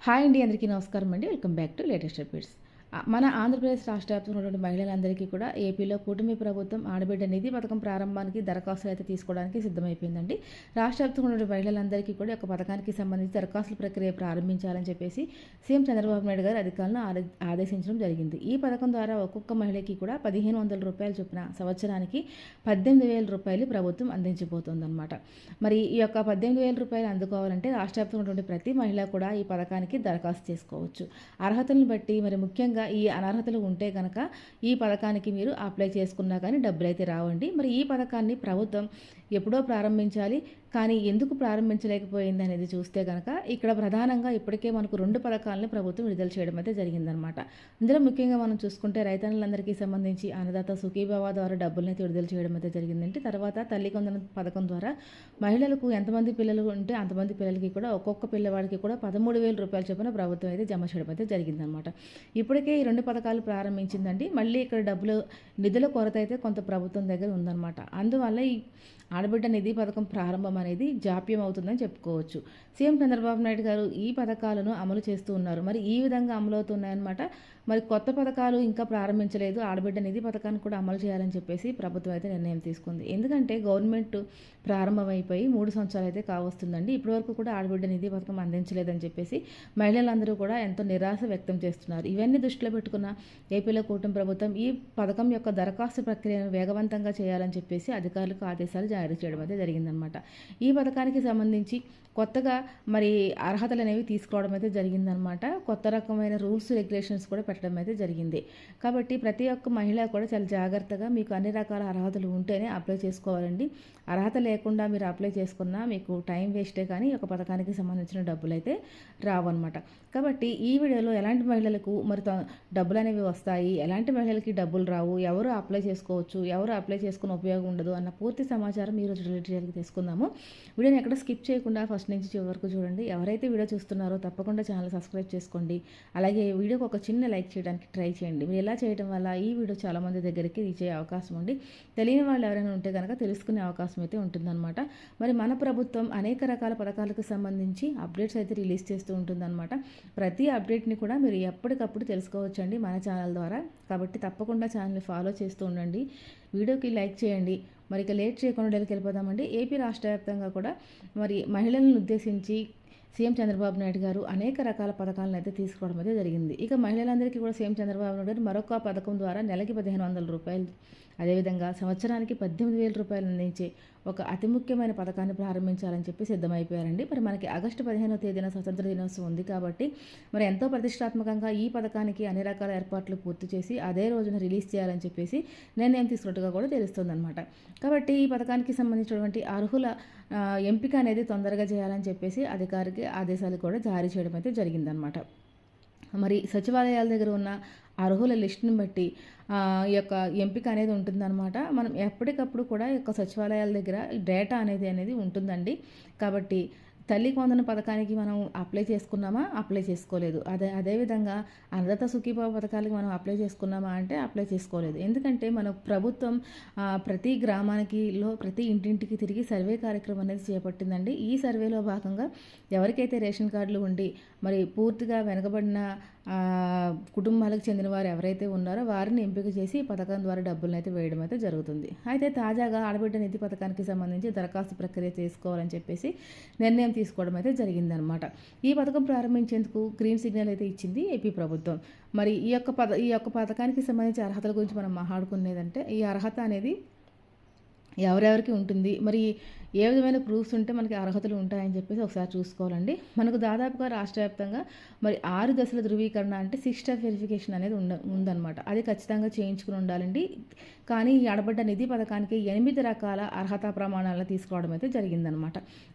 Hi అండి, అందరికీ నమస్కారం అండి. Welcome back to latest updates. మన ఆంధ్రప్రదేశ్ రాష్ట్ర వ్యాప్తంగా ఉన్నటువంటి మహిళలందరికీ కూడా ఏపీలో కూటమి ప్రభుత్వం ఆడబిడ్డ నిధి పథకం ప్రారంభానికి దరఖాస్తులు అయితే తీసుకోవడానికి సిద్ధమైపోయిందండి. రాష్ట్ర వ్యాప్తంగా ఉన్నటువంటి మహిళలందరికీ కూడా ఒక పథకానికి సంబంధించి దరఖాస్తుల ప్రక్రియ ప్రారంభించాలని చెప్పేసి సీఎం చంద్రబాబు నాయుడు గారు అధికారులను ఆదేశించడం జరిగింది. ఈ పథకం ద్వారా ఒక్కొక్క మహిళకి కూడా 1,500 రూపాయలు చొప్పున సంవత్సరానికి 18,000 రూపాయలు ప్రభుత్వం అందించబోతోందన్నమాట. మరి ఈ యొక్క 18,000 రూపాయలు అందుకోవాలంటే రాష్ట్ర వ్యాప్తంగా ఉన్నటువంటి ప్రతి మహిళ కూడా ఈ పథకానికి దరఖాస్తు చేసుకోవచ్చు. అర్హతలను బట్టి మరి ముఖ్యంగా ఈ అనర్హతలు ఉంటే కనుక ఈ పథకానికి మీరు అప్లై చేసుకున్నా కానీ డబ్బులు అయితే రావండి. మరి ఈ పథకాన్ని ప్రభుత్వం ఎప్పుడో ప్రారంభించాలి, కానీ ఎందుకు ప్రారంభించలేకపోయింది అనేది చూస్తే కనుక ఇక్కడ ప్రధానంగా ఇప్పటికే మనకు 2 పథకాలను ప్రభుత్వం విడుదల చేయడం అయితే జరిగిందనమాట. ఇందులో ముఖ్యంగా మనం చూసుకుంటే రైతన్నులందరికీ సంబంధించి అన్నదాత సుఖీభవ ద్వారా డబ్బులను అయితే విడుదల చేయడం అయితే జరిగిందంటే, తర్వాత తల్లి కొందన పథకం ద్వారా మహిళలకు ఎంతమంది పిల్లలు ఉంటే అంతమంది పిల్లలకి కూడా ఒక్కొక్క పిల్లవాడికి కూడా 13,000 రూపాయలు చొప్పున ప్రభుత్వం అయితే జమ చేయడం అయితే జరిగిందనమాట. ఇప్పటికే ఈ 2 పథకాలు ప్రారంభించిందండి. మళ్ళీ ఇక్కడ నిధుల కొరత అయితే కొంత ప్రభుత్వం దగ్గర ఉందన్నమాట. అందువల్ల ఈ ఆడబిడ్డ నిధి పథకం ప్రారంభం అనేది జాప్యం అవుతుందని చెప్పుకోవచ్చు. సీఎం చంద్రబాబు నాయుడు గారు ఈ పథకాలను అమలు చేస్తూ ఉన్నారు. మరి ఈ విధంగా అమలవుతున్నాయన్నమాట. మరి కొత్త పథకాలు ఇంకా ప్రారంభించలేదు. ఆడబిడ్డ నిధి పథకాన్ని కూడా అమలు చేయాలని చెప్పేసి ప్రభుత్వం అయితే నిర్ణయం తీసుకుంది. ఎందుకంటే గవర్నమెంట్ ప్రారంభమైపోయి 3 సంవత్సరాలు అయితే కావస్తుందండి. ఇప్పటివరకు కూడా ఆడబిడ్డ నిధి పథకం అందించలేదని చెప్పేసి మహిళలందరూ కూడా ఎంతో నిరాశ వ్యక్తం చేస్తున్నారు. ఇవన్నీ దృష్టిలో పెట్టుకున్న ఏపీలో కూటమి ప్రభుత్వం ఈ పథకం యొక్క దరఖాస్తు ప్రక్రియను వేగవంతంగా చేయాలని చెప్పేసి అధికారులకు ఆదేశాలు జారీ చేయడం అయితే జరిగిందనమాట. ఈ పథకానికి సంబంధించి కొత్తగా మరి అర్హతలు అనేవి తీసుకోవడం అయితే జరిగిందనమాట. కొత్త రకమైన రూల్స్ రెగ్యులేషన్స్ కూడా పెట్టడం అయితే జరిగింది. కాబట్టి ప్రతి ఒక్క మహిళ కూడా చాలా జాగ్రత్తగా మీకు అన్ని రకాల అర్హతలు ఉంటేనే అప్లై చేసుకోవాలండి. అర్హత లేకుండా మీరు అప్లై చేసుకున్నా మీకు టైం వేస్టే, కానీ ఒక పథకానికి సంబంధించిన డబ్బులు అయితే రావన్నమాట. కాబట్టి ఈ వీడియోలో ఎలాంటి మహిళలకు మరి డబ్బులు అనేవి వస్తాయి, ఎలాంటి మహిళలకి డబ్బులు రావు, ఎవరు అప్లై చేసుకోవచ్చు, ఎవరు అప్లై చేసుకుని ఉపయోగం ఉండదు అన్న పూర్తి సమాచారం ఈరోజు డీటెయిల్గా తీసుకుందాము. వీడియోని ఎక్కడ స్కిప్ చేయకుండా ఫస్ట్ నుంచి చివరి వరకు చూడండి. ఎవరైతే వీడియో చూస్తున్నారో తప్పకుండా ఛానల్ సబ్స్క్రైబ్ చేసుకోండి. అలాగే వీడియోకి ఒక చిన్న లైక్ చేయడానికి ట్రై చేయండి. మీరు ఇలా చేయడం వల్ల ఈ వీడియో చాలామంది దగ్గరికి రీచ్ అయ్యే అవకాశం ఉంది. తెలియని వాళ్ళు ఎవరైనా ఉంటే కనుక తెలుసుకునే అవకాశం అయితే ఉంటుందన్నమాట. మరి మన ప్రభుత్వం అనేక రకాల పథకాలకు సంబంధించి అప్డేట్స్ అయితే రిలీజ్ చేస్తూ ఉంటుందన్నమాట. ప్రతి అప్డేట్ని కూడా మీరు ఎప్పటికప్పుడు తెలుసుకోవచ్చండి మన ఛానల్ ద్వారా. కాబట్టి తప్పకుండా ఛానల్ని ఫాలో చేస్తూ ఉండండి. వీడియోకి లైక్ చేయండి. మరి ఇక లేట్ చేయకుండా డైరెక్ట్కి వెళ్ళిపోదామండి. ఏపీ రాష్ట్ర వ్యాప్తంగా కూడా మరి మహిళలను ఉద్దేశించి సీఎం చంద్రబాబు నాయుడు గారు అనేక రకాల పథకాలను అయితే తీసుకోవడం అయితే జరిగింది. ఇక మహిళలందరికీ కూడా సీఎం చంద్రబాబు నాయుడు గారు మరొక పథకం ద్వారా నెలకి 1,500 రూపాయలు, అదేవిధంగా సంవత్సరానికి 18,000 రూపాయలు అందించే ఒక అతి ముఖ్యమైన పథకాన్ని ప్రారంభించాలని చెప్పి సిద్ధమైపోయారండి. మరి మనకి ఆగస్టు 15వ తేదీన స్వతంత్ర దినోత్సవం ఉంది కాబట్టి మరి ఎంతో ప్రతిష్టాత్మకంగా ఈ పథకానికి అన్ని రకాల ఏర్పాట్లు పూర్తి చేసి అదే రోజున రిలీజ్ చేయాలని చెప్పేసి నిర్ణయం తీసుకున్నట్టుగా కూడా తెలుస్తుందన్నమాట. కాబట్టి ఈ పథకానికి సంబంధించినటువంటి అర్హుల ఎంపిక అనేది తొందరగా చేయాలని చెప్పేసి అధికారికి ఆదేశాలు కూడా జారీ చేయడం అయితే జరిగిందనమాట. మరి సచివాలయాల దగ్గర ఉన్న అర్హుల లిస్టుని బట్టి ఈ యొక్క ఎంపిక అనేది ఉంటుందన్నమాట. మనం ఎప్పటికప్పుడు కూడా ఈ యొక్క సచివాలయాల దగ్గర డేటా అనేది ఉంటుందండి. కాబట్టి తల్లి కొందన పథకానికి మనం అప్లై చేసుకున్నామా, అప్లై చేసుకోలేదు. అదేవిధంగా అన్నదాత సుఖీభవ పథకాలకి మనం అప్లై చేసుకున్నామా అంటే అప్లై చేసుకోలేదు. ఎందుకంటే మన ప్రభుత్వం ప్రతి ప్రతి ఇంటింటికి తిరిగి సర్వే కార్యక్రమం అనేది చేపట్టిందండి. ఈ సర్వేలో భాగంగా ఎవరికైతే రేషన్ కార్డులు ఉండి మరి పూర్తిగా వెనకబడిన కుటుంబాలకు చెందిన వారు ఎవరైతే ఉన్నారో వారిని ఎంపిక చేసి ఈ పథకం ద్వారా డబ్బులను అయితే వేయడం అయితే జరుగుతుంది. అయితే తాజాగా ఆడబిడ్డ నిధి పథకానికి సంబంధించి దరఖాస్తు ప్రక్రియ చేసుకోవాలని చెప్పేసి నిర్ణయం తీసుకోవడం అయితే జరిగిందనమాట. ఈ పథకం ప్రారంభించేందుకు గ్రీన్ సిగ్నల్ అయితే ఇచ్చింది ఏపీ ప్రభుత్వం. మరి ఈ యొక్క పథకానికి సంబంధించి అర్హతల గురించి మనం మాట్లాడుకునేదంటే, ఈ అర్హత అనేది ఎవరెవరికి ఉంటుంది, మరి ఏ విధమైన ప్రూఫ్స్ ఉంటే మనకి అర్హతలు ఉంటాయని చెప్పేసి ఒకసారి చూసుకోవాలండి. మనకు దాదాపుగా రాష్ట్ర వ్యాప్తంగా మరి 6 దశల ధృవీకరణ అంటే 6 స్టెప్ వెరిఫికేషన్ అనేది ఉందన్నమాట. అది ఖచ్చితంగా చేయించుకుని ఉండాలండి. కానీ ఈ ఆడబిడ్డ నిధి పథకానికి 8 రకాల అర్హతా ప్రమాణాలను తీసుకోవడం అయితే జరిగిందనమాట.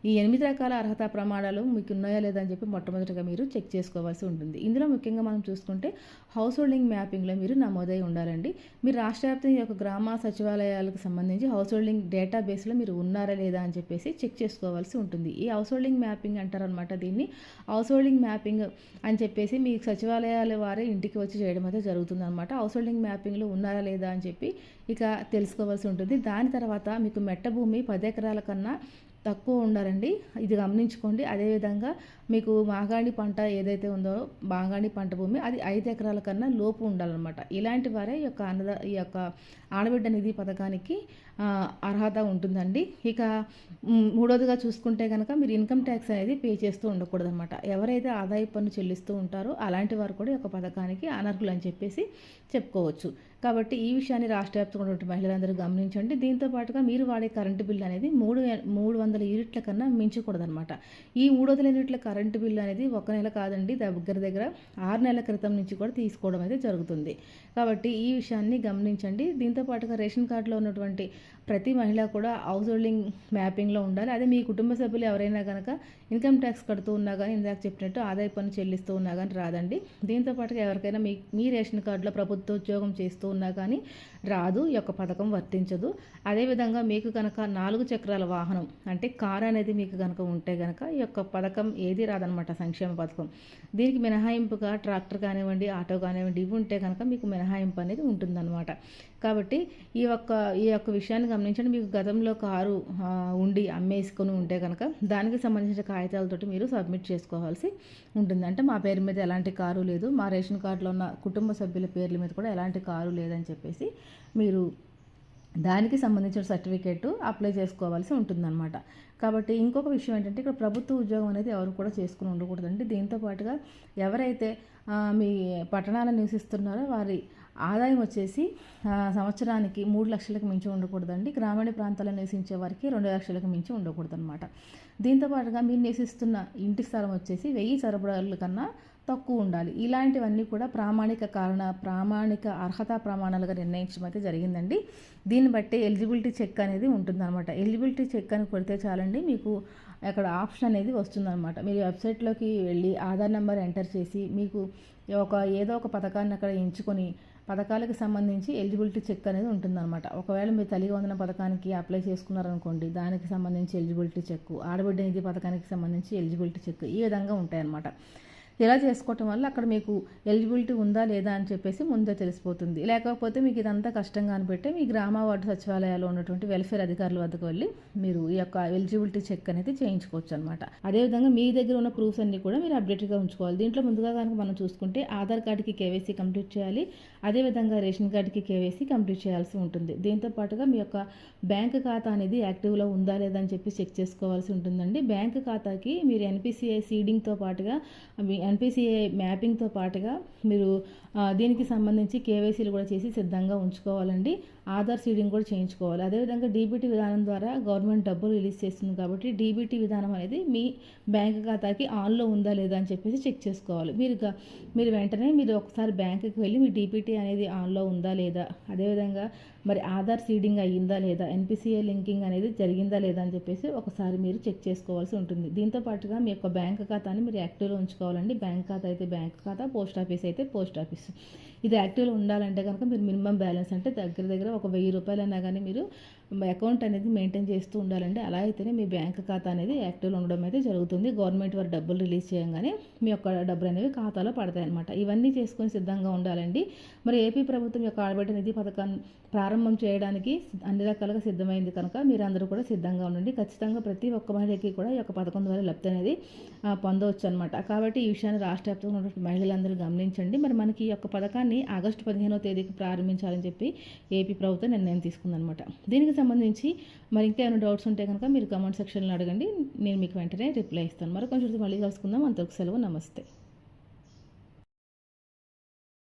ఈ 8 రకాల అర్హతా ప్రమాణాలు మీకు ఉన్నాయా లేదా అని చెప్పి మొట్టమొదటిగా మీరు చెక్ చేసుకోవాల్సి ఉంటుంది. ఇందులో ముఖ్యంగా మనం చూసుకుంటే హౌస్ హోల్డింగ్ మ్యాపింగ్లో మీరు నమోదై ఉండాలండి. మీరు రాష్ట్ర వ్యాప్తంగా ఈ యొక్క గ్రామ సచివాలయాలకు సంబంధించి హౌస్ హోల్డింగ్ డేటాబేస్లో మీరు ఉన్నారా లేదా అని చెప్పేసి చెక్ చేసుకోవాల్సి ఉంటుంది. ఈ హౌస్ హోల్డింగ్ మ్యాపింగ్ అంటారనమాట. దీన్ని హౌస్ హోల్డింగ్ మ్యాపింగ్ అని చెప్పేసి మీ సచివాలయాల వారే ఇంటికి వచ్చి చేయడం అయితే జరుగుతుంది అనమాట. హౌస్ హోల్డింగ్ మ్యాపింగ్లో ఉన్నారా లేదా అని చెప్పి ఇక తెలుసుకోవాల్సి ఉంటుంది. దాని తర్వాత మీకు మెట్ట భూమి 10 ఎకరాల కన్నా తక్కువ ఉండాలండి. ఇది గమనించుకోండి. అదేవిధంగా మీకు మాగాణి పంట ఏదైతే ఉందో మాగాణి పంట భూమి అది 5 ఎకరాల కన్నా లోపు ఉండాలన్నమాట. ఇలాంటి వారే ఈ యొక్క ఆడబిడ్డ నిధి పథకానికి అర్హత ఉంటుందండి. ఇక మూడోదిగా చూసుకుంటే కనుక మీరు ఇన్కమ్ ట్యాక్స్ అనేది పే చేస్తూ ఉండకూడదన్నమాట. ఎవరైతే ఆదాయ పన్ను చెల్లిస్తూ ఉంటారో అలాంటి వారు కూడా ఈ యొక్క పథకానికి అనర్హులు అని చెప్పేసి చెప్పుకోవచ్చు. కాబట్టి ఈ విషయాన్ని రాష్ట్ర వ్యాప్తంగా ఉన్నటువంటి మహిళలందరూ గమనించండి. దీంతో పాటుగా మీరు వాడే కరెంటు బిల్లు అనేది 300 యూనిట్ల కన్నా మించకూడదనమాట. ఈ 300 యూనిట్ల కరెంటు బిల్లు అనేది ఒక నెల కాదండి, దగ్గర 6 నెలల క్రితం నుంచి కూడా తీసుకోవడం అయితే జరుగుతుంది. కాబట్టి ఈ విషయాన్ని గమనించండి. దీంతో పాటుగా రేషన్ కార్డులో ఉన్నటువంటి ప్రతి మహిళ కూడా హౌస్ హోల్డింగ్ మ్యాపింగ్లో ఉండాలి. అదే మీ కుటుంబ సభ్యులు ఎవరైనా కనుక ఇన్కమ్ ట్యాక్స్ కడుతూ ఉన్నా కానీ ఇందాక చెప్పినట్టు ఆదాయ పన్ను చెల్లిస్తూ ఉన్నా కానీ రాదండి. దీంతో పాటుగా ఎవరికైనా మీ రేషన్ కార్డులో ప్రభుత్వ ఉద్యోగం చేస్తూ ఉన్నా కానీ రాదు, ఈ యొక్క పథకం వర్తించదు. అదేవిధంగా మీకు కనుక 4 చక్రాల వాహనం అంటే కార్ అనేది మీకు కనుక ఉంటే కనుక ఈ యొక్క పథకం ఏది రాదనమాట, సంక్షేమ పథకం. దీనికి మినహాయింపుగా ట్రాక్టర్ కానివ్వండి, ఆటో కానివ్వండి ఇవి ఉంటే కనుక మీకు మినహాయింపు అనేది ఉంటుందన్నమాట. కాబట్టి ఈ యొక్క విషయాన్ని గమనించండి. మీకు గతంలో కారు ఉండి అమ్మేసుకొని ఉంటే కనుక దానికి సంబంధించిన కాగితాలతోటి మీరు సబ్మిట్ చేసుకోవాల్సి ఉంటుంది. అంటే మా పేరు మీద ఎలాంటి కారు లేదు, మా రేషన్ కార్డులో ఉన్న కుటుంబ సభ్యుల పేర్ల మీద కూడా ఎలాంటి కారు లేదని చెప్పేసి మీరు దానికి సంబంధించిన సర్టిఫికేట్ అప్లై చేసుకోవాల్సి ఉంటుందన్నమాట. కాబట్టి ఇంకొక విషయం ఏంటంటే ఇక్కడ ప్రభుత్వ ఉద్యోగం అనేది ఎవరు కూడా చేసుకుని ఉండకూడదండి. దీంతో పాటుగా ఎవరైతే మీ పట్టణాలను నివసిస్తున్నారో వారి ఆదాయం వచ్చేసి సంవత్సరానికి 3 లక్షలకు మించి ఉండకూడదండి. గ్రామీణ ప్రాంతాల్లో నివసించే వారికి 2 లక్షలకు మించి ఉండకూడదు అనమాట. దీంతో పాటుగా మీరు నివసిస్తున్న ఇంటి స్థలం వచ్చేసి 1000 చదరపుల కన్నా తక్కువ ఉండాలి. ఇలాంటివన్నీ కూడా ప్రామాణిక అర్హతా ప్రమాణాలుగా నిర్ణయించడం అయితే జరిగిందండి. దీన్ని బట్టి ఎలిజిబిలిటీ చెక్ అనేది ఉంటుందన్నమాట. ఎలిజిబిలిటీ చెక్ అని కొడితే చాలండి, మీకు అక్కడ ఆప్షన్ అనేది వస్తుందన్నమాట. మీరు వెబ్సైట్లోకి వెళ్ళి ఆధార్ నెంబర్ ఎంటర్ చేసి మీకు ఏదో ఒక పథకాన్ని అక్కడ ఎంచుకొని పథకాలకు సంబంధించి ఎలిజిబిలిటీ చెక్ అనేది ఉంటుందన్నమాట. ఒకవేళ మీరు తల్లి వందన పథకానికి అప్లై చేసుకున్నారనుకోండి, దానికి సంబంధించి ఎలిజిబిలిటీ చెక్, ఆడబిడ్డ నిధి పథకానికి సంబంధించి ఎలిజిబిలిటీ చెక్ ఈ విధంగా ఉంటాయన్నమాట. ఇలా చేసుకోవటం వల్ల అక్కడ మీకు ఎలిజిబిలిటీ ఉందా లేదా అని చెప్పేసి ముందే తెలిసిపోతుంది. లేకపోతే మీకు ఇదంతా కష్టంగా అనిపెట్టే మీ గ్రామ వార్డు సచివాలయాల్లో ఉన్నటువంటి వెల్ఫేర్ అధికారుల వద్దకు వెళ్ళి మీరు ఈ యొక్క ఎలిజిబిలిటీ చెక్ అనేది చేయించుకోవచ్చు అనమాట. అదేవిధంగా మీ దగ్గర ఉన్న ప్రూఫ్స్ అన్ని కూడా మీరు అప్డేట్గా ఉంచుకోవాలి. దీంట్లో ముందుగా కనుక మనం చూసుకుంటే ఆధార్ కార్డుకి కేవైసీ కంప్లీట్ చేయాలి. అదేవిధంగా రేషన్ కార్డుకి కేవైసీ కంప్లీట్ చేయాల్సి ఉంటుంది. దీంతో పాటుగా మీ యొక్క బ్యాంక్ ఖాతా అనేది యాక్టివ్లో ఉందా లేదా అని చెప్పి చెక్ చేసుకోవాల్సి ఉంటుందండి. బ్యాంక్ ఖాతాకి మీరు ఎన్పిసిఐ సీడింగ్తో పాటుగా ఎన్పిసిఐ మ్యాపింగ్తో పాటుగా మీరు దీనికి సంబంధించి కేవైసీలు కూడా చేసి సిద్ధంగా ఉంచుకోవాలండి. ఆధార్ సీడింగ్ కూడా చేయించుకోవాలి. అదేవిధంగా డీబీటీ విధానం ద్వారా గవర్నమెంట్ డబ్బులు రిలీజ్ చేస్తుంది కాబట్టి డీబీటీ విధానం అనేది మీ బ్యాంక్ ఖాతాకి ఆన్లో ఉందా లేదా అని చెప్పేసి చెక్ చేసుకోవాలి. మీరు వెంటనే ఒకసారి బ్యాంకుకి వెళ్ళి మీ డీబీటీ అనేది ఆన్లో ఉందా లేదా, అదేవిధంగా మరి ఆధార్ సీడింగ్ అయ్యిందా లేదా, ఎన్పిసిఐ లింకింగ్ అనేది జరిగిందా లేదా అని చెప్పేసి ఒకసారి మీరు చెక్ చేసుకోవాల్సి ఉంటుంది. దీంతో పాటుగా మీ యొక్క బ్యాంక్ ఖాతాని మీరు యాక్టివ్లో ఉంచుకోవాలండి. బ్యాంక్ ఖాతా అయితే బ్యాంక్ ఖాతా, పోస్ట్ ఆఫీస్ అయితే పోస్ట్ ఆఫీస్. ఇది యాక్టివ్లో ఉండాలంటే కనుక మీరు మినిమం బ్యాలెన్స్ అంటే దగ్గర ఒక 1000 రూపాయలైనా కానీ మీరు అకౌంట్ అనేది మెయింటైన్ చేస్తూ ఉండాలండి. అలా అయితేనే మీ బ్యాంక్ ఖాతా అనేది యాక్టివ్లో ఉండడం అయితే జరుగుతుంది. గవర్నమెంట్ వారు డబ్బులు రిలీజ్ చేయగానే మీ యొక్క డబ్బులు అనేవి ఖాతాలో పడతాయి అనమాట. ఇవన్నీ చేసుకొని సిద్ధంగా ఉండాలండి. మరి ఏపీ ప్రభుత్వం యొక్క ఆడబిడ్డ నిధి పథకాన్ని ప్రారంభం చేయడానికి అన్ని రకాలుగా సిద్ధమైంది కనుక మీరందరూ కూడా సిద్ధంగా ఉండండి. ఖచ్చితంగా ప్రతి ఒక్క మహిళకి కూడా ఈ యొక్క పథకం ద్వారా లబ్ధి అనేది పొందవచ్చు అనమాట. కాబట్టి ఈ విషయాన్ని రాష్ట్ర వ్యాప్తంగా ఉన్నటువంటి మహిళలందరూ గమనించండి. మరి మనకి ఈ యొక్క పథకాన్ని ఆగస్టు 15వ తేదీకి ప్రారంభించాలని చెప్పి ఏపీ ప్రభుత్వం నిర్ణయం తీసుకుందనమాట. దీనికి సంబంధించి మరి ఇంకా ఏమైనా డౌట్స్ ఉంటే కనుక మీరు కామెంట్ సెక్షన్లో అడగండి, నేను మీకు వెంటనే రిప్లై ఇస్తాను. మరి కొంచెం మళ్ళీ కలుసుకుందాం. అంతవరకు సెలవు, నమస్తే.